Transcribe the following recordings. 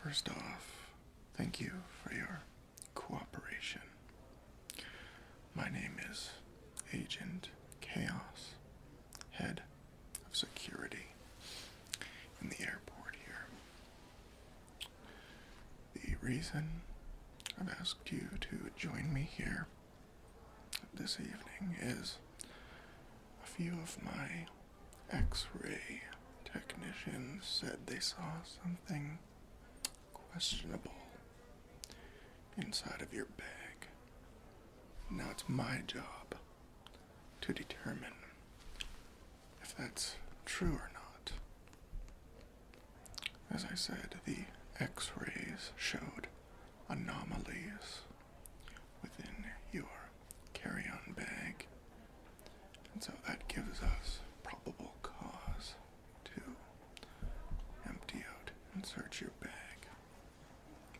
First off, thank you for your cooperation. My name is Agent Chaos, head of security in the airport here. The reason I've asked you to join me here this evening is a few of my X-ray technicians said they saw something questionable inside of your bag. Now it's my job to determine if that's true or not. As I said, the X-rays showed anomalies within your carry-on bag, and so that gives us probable cause to empty out and search your bag.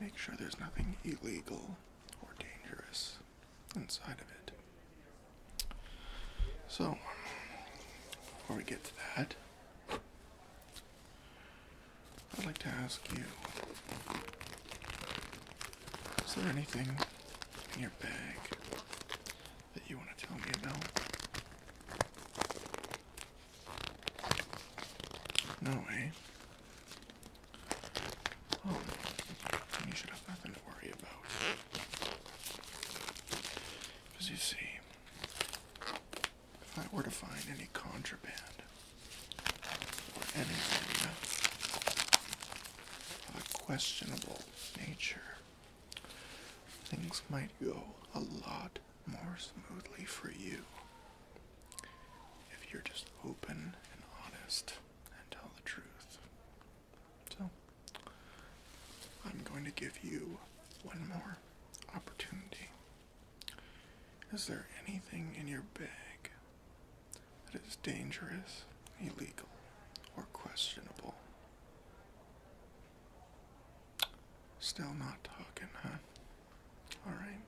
Make sure there's nothing illegal or dangerous inside of it. So, before we get to that, I'd like to ask you, is there anything in your bag that you want to tell me about? No, eh? Oh, you should have nothing to worry about. Because you see, if I were to find any contraband or anything of a questionable nature, things might go a lot more smoothly for you if you're just open and honest and tell the truth. So, I'm going to give you one more opportunity. Is there anything in your bag that is dangerous, illegal, or questionable? Still not talking, huh? Alright.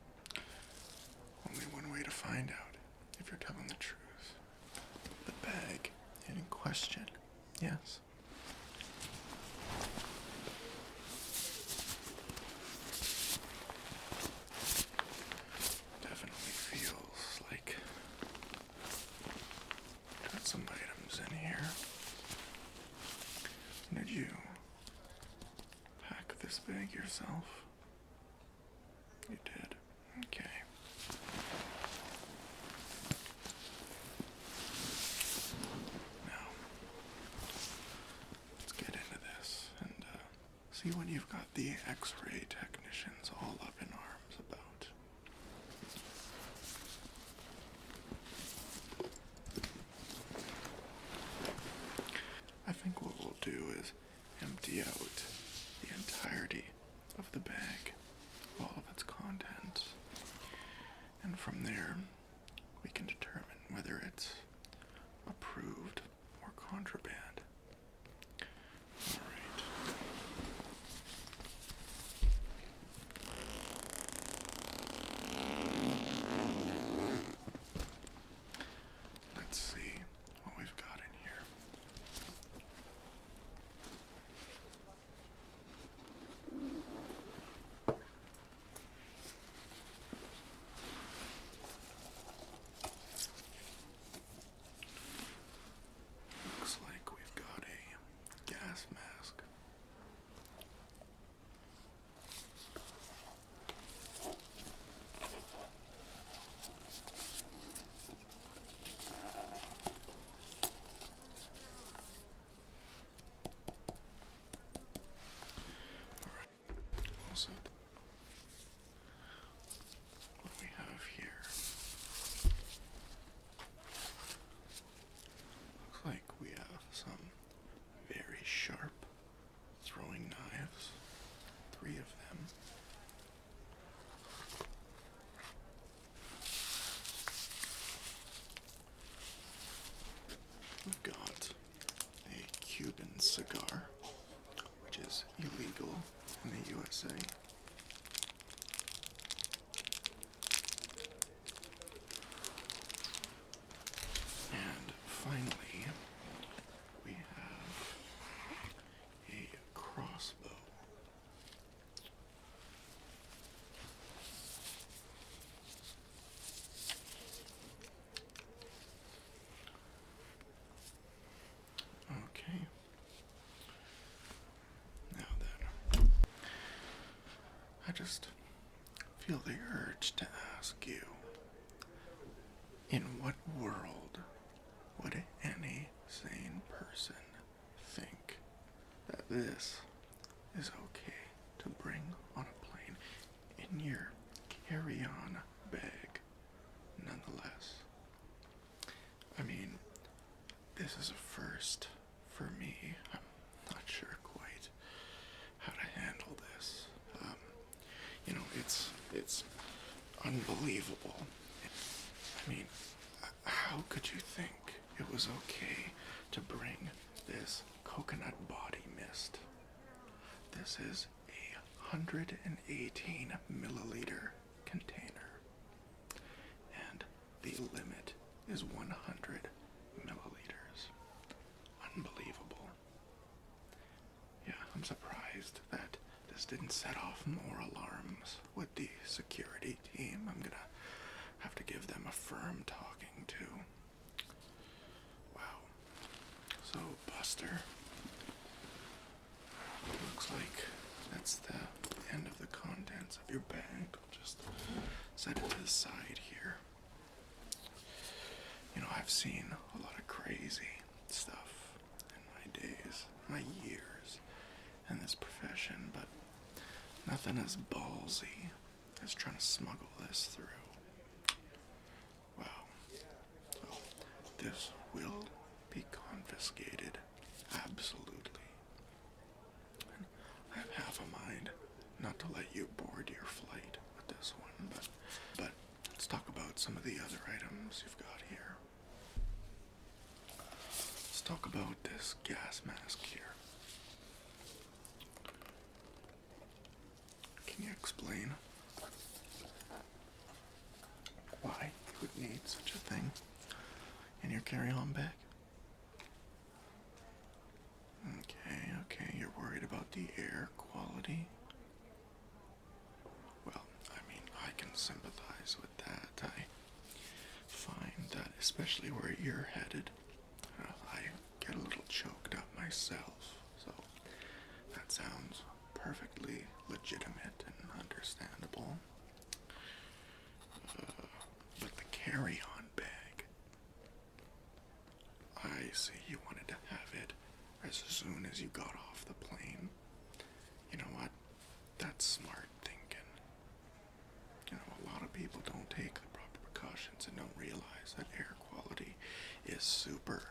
Only one way to find out if you're telling the truth. The bag in question. Yes. Definitely feels like got some items in here. Did you pack this bag yourself? You did. Okay. Now, let's get into this and see what you've got the X-ray technicians all up in arms about. I think what we'll do is empty out the entirety of the bag, all of its contents, and from there we can determine whether it's approved or contraband. Alright. Let's see what we've got in here. Looks like we've got a gas mask. Alright. Also, what we have here looks like we have some very sharp throwing knives, 3 of them. We've got a Cuban cigar, which is illegal in the USA. And finally, we have a crossbow. I just feel the urge to ask you, in what world would any sane person think that this is okay to bring on a plane in your carry-on bag nonetheless? I mean, this is a first for me. I'm not sure quite how to handle this. It's unbelievable. I mean, how could you think it was okay to bring this coconut body mist? This is a 118 milliliter container, and the limit is 100 milliliters. Unbelievable. Yeah, I'm surprised that this didn't set off more alarms with the security team. I'm gonna have to give them a firm talking to. Wow. So, Buster, looks like that's the end of the contents of your bag. I'll just set it to the side here. You know, I've seen a lot of crazy stuff in my days, my years in this profession, but nothing as ballsy as trying to smuggle this through. Wow. So, this will be confiscated, absolutely. And I have half a mind not to let you board your flight with this one, but let's talk about some of the other items you've got here. Let's talk about this gas mask here. Can you explain why you would need such a thing in your carry-on bag? Okay, you're worried about the air quality? Well, I mean, I can sympathize with that. I find that, especially where you're headed, I get a little choked up myself, so that sounds perfectly legitimate and understandable. But the carry-on bag, I see you wanted to have it as soon as you got off the plane. You know what? That's smart thinking. You know, a lot of people don't take the proper precautions and don't realize that air quality is super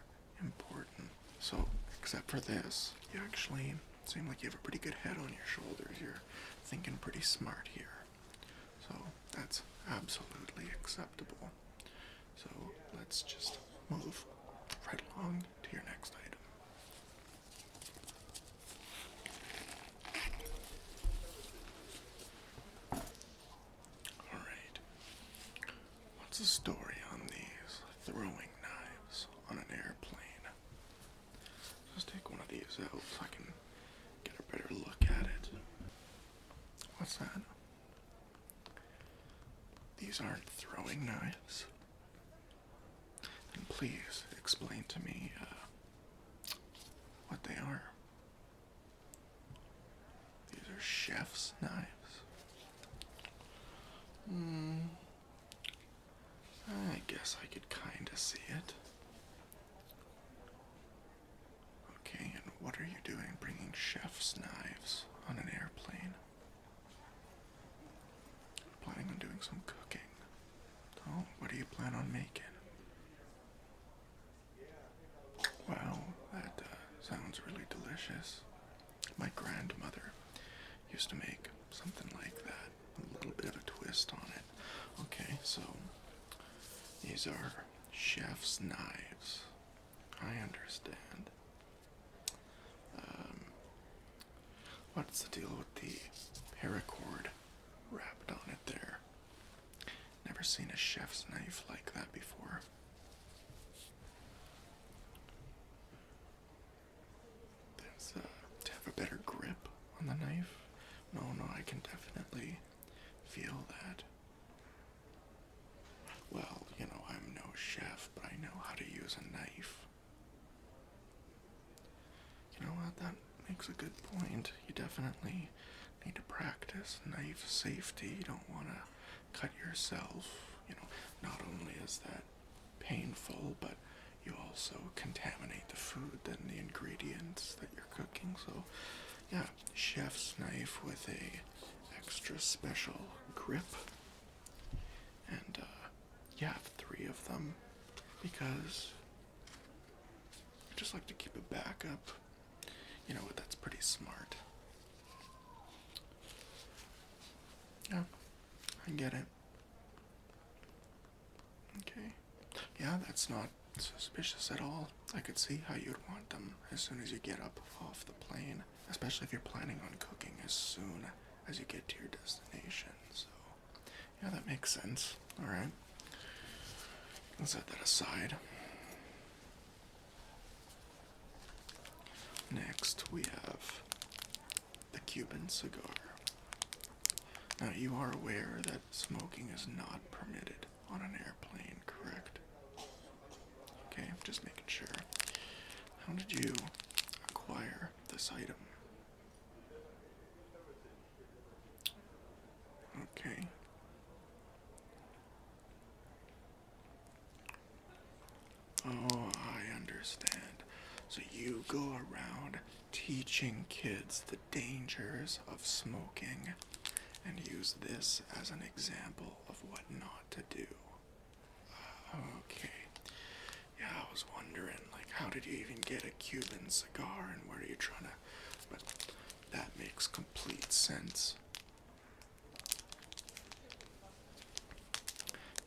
important. So, except for this, you actually seem like you have a pretty good head on your shoulders. You're thinking pretty smart here. So, that's absolutely acceptable. So, let's just move right along to your next item. Alright. What's the story on these throwing knives on an airplane? Let's take one of these out so I can get a better look at it. What's that? These aren't throwing knives. Then please explain to me what they are. These are chef's knives. I guess I could kinda see it. Okay, and what are you doing bringing chef's knives on an airplane? Planning on doing some cooking. Oh, what do you plan on making? Wow, that sounds really delicious. My grandmother used to make something like that, a little bit of a twist on it. Okay, so these are chef's knives. I understand. What's the deal with the paracord wrapped on it there? Never seen a chef's knife like that before. There's to have a better grip on the knife. No, I can definitely feel that. Well, you know, I'm no chef, but I know how to use a knife. You know what, that makes a good point. You definitely need to practice knife safety. You don't want to cut yourself. Not only is that painful, but you also contaminate the food and the ingredients that you're cooking. So, yeah, chef's knife with a extra special grip. And, yeah, 3 of them because I just like to keep a backup. You know what, that's pretty smart. Yeah, I get it. Okay. Yeah, that's not suspicious at all. I could see how you'd want them as soon as you get up off the plane, especially if you're planning on cooking as soon as you get to your destination. So, yeah, that makes sense. Alright. Let's set that aside. Next, we have the Cuban cigar. Now, you are aware that smoking is not permitted on an airplane, correct? Okay, just making sure. How did you acquire this item? Okay. Oh, I understand. So you go around teaching kids the dangers of smoking and use this as an example of what not to do. Okay. Yeah, I was wondering, how did you even get a Cuban cigar and where are you trying to... But that makes complete sense.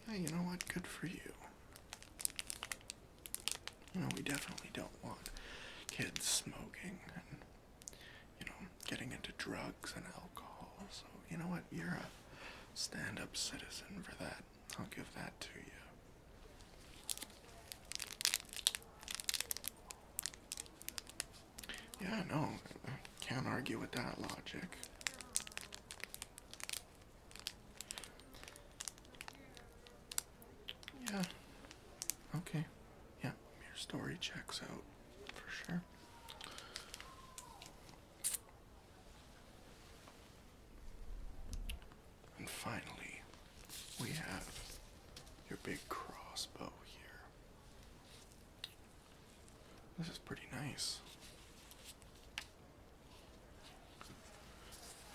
Yeah, you know what? Good for you. We definitely don't want kids smoking and, getting into drugs and alcohol. So, you know what? You're a stand-up citizen for that. I'll give that to you. Yeah, no, can't argue with that logic. Yeah, okay. Yeah, your story checks out, for sure. And finally, we have your big crossbow here. This is pretty nice.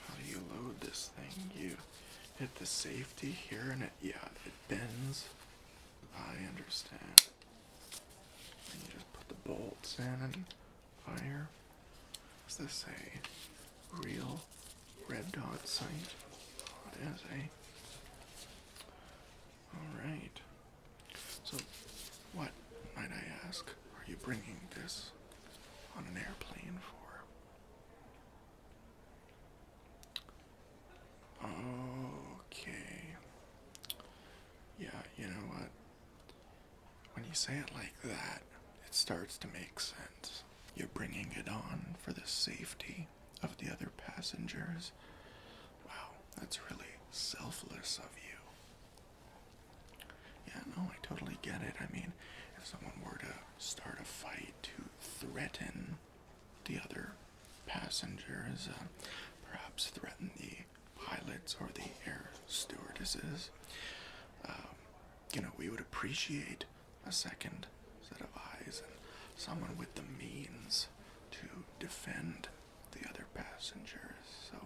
How do you load this thing? You hit the safety here and it bends. I understand. And you just put the bolts in and fire. Is this a real red dot sight? It is, eh? Alright. So, what, might I ask, are you bringing this on an airplane for? Okay. Yeah, you know what? When you say it like that, it starts to make sense. You're bringing it on for the safety of the other passengers. Wow, that's really selfless of you. Yeah, no, I totally get it. I mean, if someone were to start a fight to threaten the other passengers, perhaps threaten the pilots or the air stewardesses, we would appreciate a second set of eyes and someone with the means to defend the other passengers. So,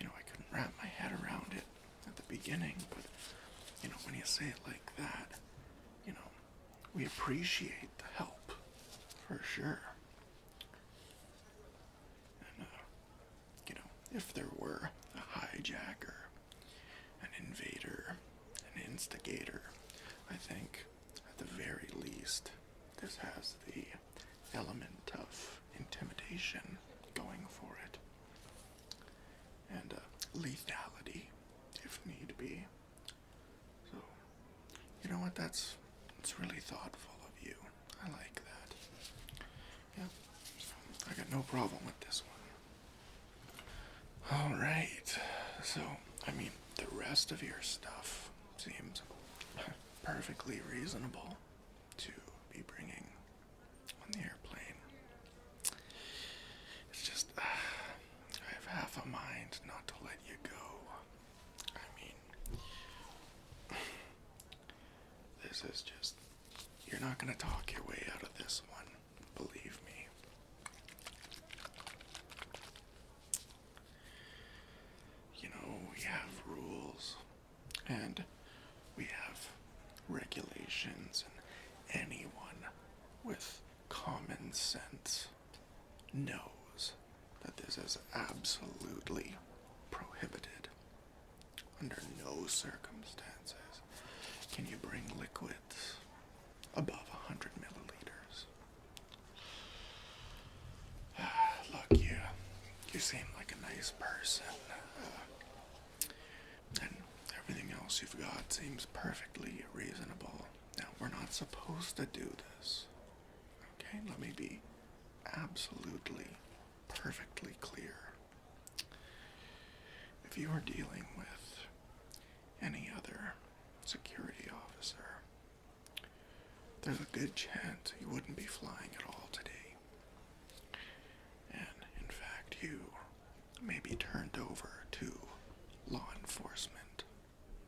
I couldn't wrap my head around it at the beginning, but, when you say it like that, we appreciate the help, for sure. And, if there were a hijacker, an invader, an instigator, I think, at the very least, this has the element of intimidation going for it. And lethality, if need be. So, you know what, that's really thoughtful of you. I like that. Yeah, so I got no problem with this one. Alright, so, the rest of your stuff seems perfectly reasonable to be bringing on the airplane. It's just, I have half a mind trying not to let you go. I mean, this is just, you're not gonna talk your way out of this one, believe me. You know, we have rules, and we have regulations, and anyone with common sense knows that this is absolutely prohibited. Under no circumstances can you bring liquids above 100 milliliters. Look, you seem like a nice person, and everything else you've got seems perfectly reasonable. Now, we're not supposed to do this. Okay, let me be absolutely, perfectly clear. If you are dealing with any other security officer, there's a good chance you wouldn't be flying at all today. And, in fact, you may be turned over to law enforcement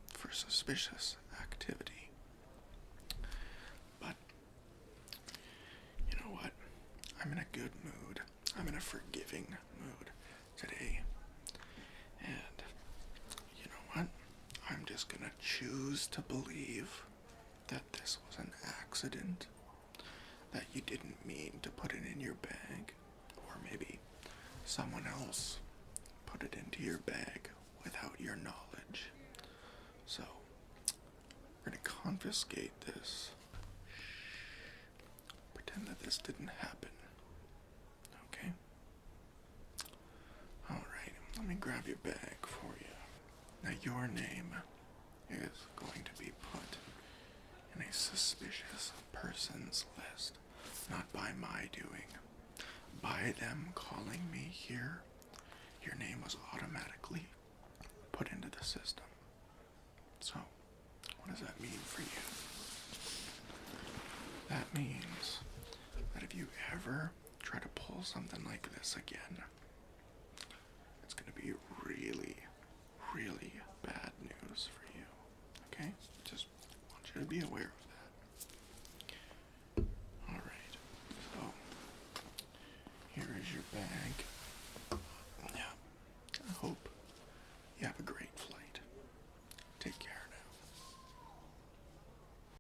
for suspicious activity. But, you know what? I'm in a good mood. I'm in a forgiving mood today. And, you know what? I'm just gonna choose to believe that this was an accident, that you didn't mean to put it in your bag, or maybe someone else put it into your bag without your knowledge. So, we're gonna confiscate this. Pretend that this didn't happen. Okay? Alright, let me grab your bag for you. Now, your name is going to be put in a suspicious persons list. Not by my doing. By them calling me here, your name was automatically put into the system. So, what does that mean for you? That means that if you ever try to pull something like this again, it's going to be really, really bad news for you. Okay? Just want you to be aware of that. Alright, so here is your bag. Yeah, I hope you have a great